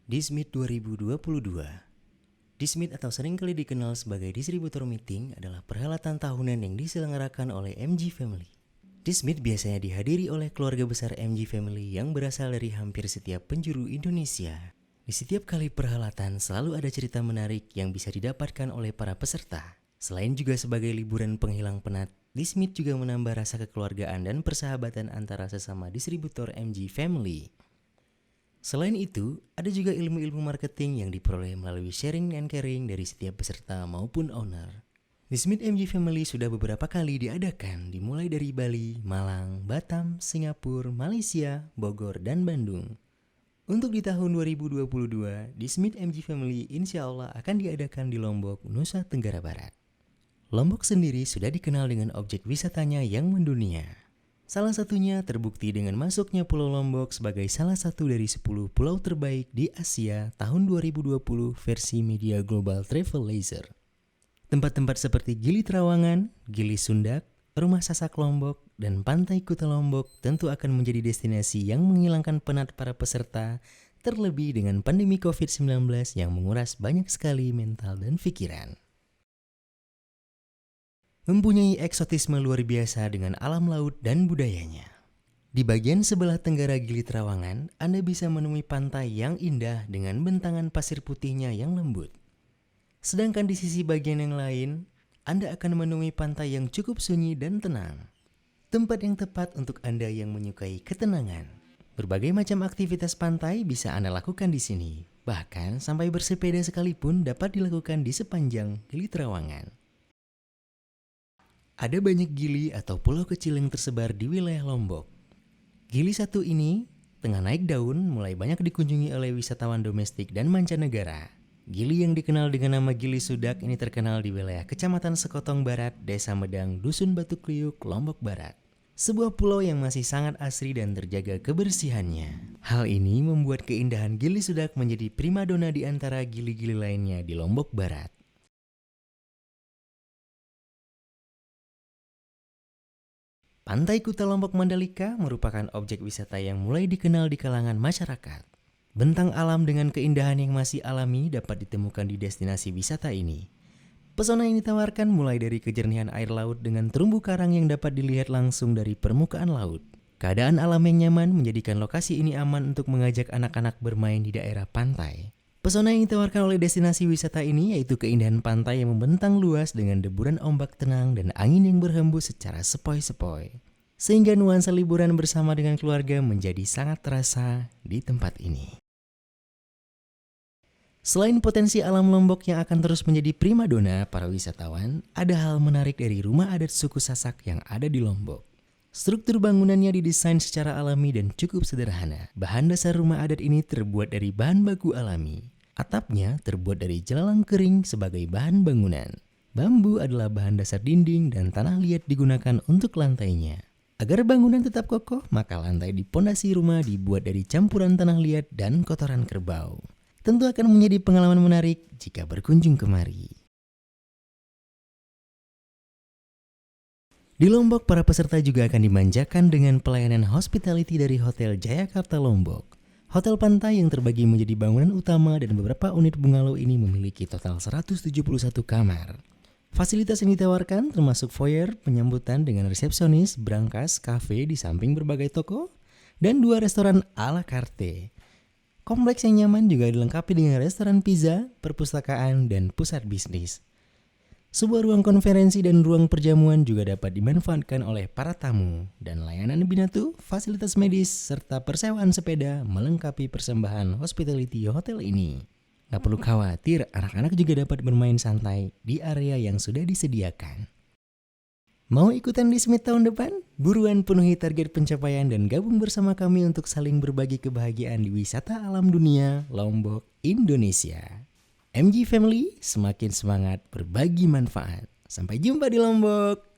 Dismit 2022. Dismit atau seringkali dikenal sebagai distributor meeting adalah perhelatan tahunan yang diselenggarakan oleh MG Family. Dismit biasanya dihadiri oleh keluarga besar MG Family yang berasal dari hampir setiap penjuru Indonesia. Di setiap kali perhelatan selalu ada cerita menarik yang bisa didapatkan oleh para peserta. Selain juga sebagai liburan penghilang penat, Dismit juga menambah rasa kekeluargaan dan persahabatan antara sesama distributor MG Family. Selain itu, ada juga ilmu-ilmu marketing yang diperoleh melalui sharing and caring dari setiap peserta maupun owner. Dismit MG Family sudah beberapa kali diadakan, dimulai dari Bali, Malang, Batam, Singapura, Malaysia, Bogor, dan Bandung. Untuk di tahun 2022, Dismit MG Family insya Allah akan diadakan di Lombok, Nusa Tenggara Barat. Lombok sendiri sudah dikenal dengan objek wisatanya yang mendunia. Salah satunya terbukti dengan masuknya Pulau Lombok sebagai salah satu dari 10 pulau terbaik di Asia tahun 2020 versi media Global Travel Leisure. Tempat-tempat seperti Gili Trawangan, Gili Sundak, Rumah Sasak Lombok, dan Pantai Kuta Lombok tentu akan menjadi destinasi yang menghilangkan penat para peserta, terlebih dengan pandemi COVID-19 yang menguras banyak sekali mental dan pikiran. Mempunyai eksotisme luar biasa dengan alam laut dan budayanya. Di bagian sebelah tenggara Gili Trawangan, Anda bisa menemui pantai yang indah dengan bentangan pasir putihnya yang lembut. Sedangkan di sisi bagian yang lain, Anda akan menemui pantai yang cukup sunyi dan tenang. Tempat yang tepat untuk Anda yang menyukai ketenangan. Berbagai macam aktivitas pantai bisa Anda lakukan di sini. Bahkan sampai bersepeda sekalipun dapat dilakukan di sepanjang Gili Trawangan. Ada banyak gili atau pulau kecil yang tersebar di wilayah Lombok. Gili satu ini tengah naik daun mulai banyak dikunjungi oleh wisatawan domestik dan mancanegara. Gili yang dikenal dengan nama Gili Sudak ini terkenal di wilayah Kecamatan Sekotong Barat, Desa Medang, Dusun Batu Kliuk, Lombok Barat. Sebuah pulau yang masih sangat asri dan terjaga kebersihannya. Hal ini membuat keindahan Gili Sudak menjadi primadona di antara gili-gili lainnya di Lombok Barat. Pantai Kuta Lombok Mandalika merupakan objek wisata yang mulai dikenal di kalangan masyarakat. Bentang alam dengan keindahan yang masih alami dapat ditemukan di destinasi wisata ini. Pesona yang ditawarkan mulai dari kejernihan air laut dengan terumbu karang yang dapat dilihat langsung dari permukaan laut. Keadaan alam yang nyaman menjadikan lokasi ini aman untuk mengajak anak-anak bermain di daerah pantai. Pesona yang ditawarkan oleh destinasi wisata ini yaitu keindahan pantai yang membentang luas dengan deburan ombak tenang dan angin yang berhembus secara sepoi-sepoi. Sehingga nuansa liburan bersama dengan keluarga menjadi sangat terasa di tempat ini. Selain potensi alam Lombok yang akan terus menjadi primadona para wisatawan, ada hal menarik dari rumah adat suku Sasak yang ada di Lombok. Struktur bangunannya didesain secara alami dan cukup sederhana. Bahan dasar rumah adat ini terbuat dari bahan baku alami. Atapnya terbuat dari jelalang kering sebagai bahan bangunan. Bambu adalah bahan dasar dinding dan tanah liat digunakan untuk lantainya. Agar bangunan tetap kokoh, maka lantai di pondasi rumah dibuat dari campuran tanah liat dan kotoran kerbau. Tentu akan menjadi pengalaman menarik jika berkunjung kemari. Di Lombok, para peserta juga akan dimanjakan dengan pelayanan hospitality dari Hotel Jayakarta Lombok. Hotel pantai yang terbagi menjadi bangunan utama dan beberapa unit bungalow ini memiliki total 171 kamar. Fasilitas yang ditawarkan termasuk foyer, penyambutan dengan resepsionis, brankas, kafe di samping berbagai toko, dan 2 restoran a la carte. Kompleks yang nyaman juga dilengkapi dengan restoran pizza, perpustakaan, dan pusat bisnis. Sebuah ruang konferensi dan ruang perjamuan juga dapat dimanfaatkan oleh para tamu. Dan layanan binatu, fasilitas medis, serta persewaan sepeda melengkapi persembahan hospitality hotel ini. Gak perlu khawatir, anak-anak juga dapat bermain santai di area yang sudah disediakan. Mau ikutan di Dismit tahun depan? Buruan penuhi target pencapaian dan gabung bersama kami untuk saling berbagi kebahagiaan di wisata alam dunia Lombok, Indonesia. MG Family semakin semangat berbagi manfaat. Sampai jumpa di Lombok.